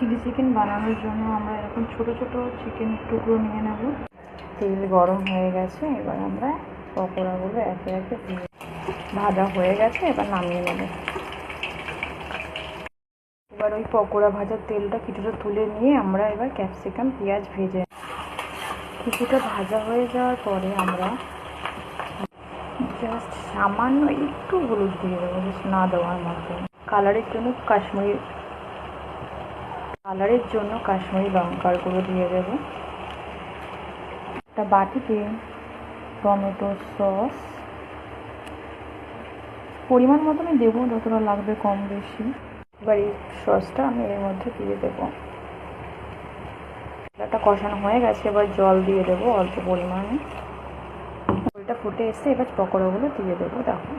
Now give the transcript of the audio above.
Chilli chicken বানানোর জন্য আমরা এরকম ছোট ছোট চিকেন টুকরো নিয়ে নেব। তেল গরম হয়ে গেছে, এবার আমরা পকোড়াগুলো একে একে দিয়ে ভাজা হয়ে গেছে, এবার নামিয়ে নেব। এবার ওই পকোড়া ভাজার তেলটা কিছুটা তুলে নিয়ে আমরা এবার ক্যাপসিকাম পেঁয়াজ ভেজে কিছুটা ভাজা হয়ে যাওয়ার পরে আমরা জাস্ট সামান্য একটু হলুদ দিয়ে দেবো, জাস্ট না দেওয়ার মতো। কালারের জন্য কাশ্মীরি লঙ্কার গুঁড়ো দিয়ে দেবো। একটা বাটিতে টমেটো সস পরিমাণ মতনই দেবো, যতটা লাগবে কম বেশি। এবার এই সসটা আমি এর মধ্যে দিয়ে দেবো। এটা কষানো হয়ে গেছে, এবার জল দিয়ে দেবো অল্প পরিমাণে। জলটা ফুটে এসে এবার পকোড়াগুলো দিয়ে দেবো। দেখো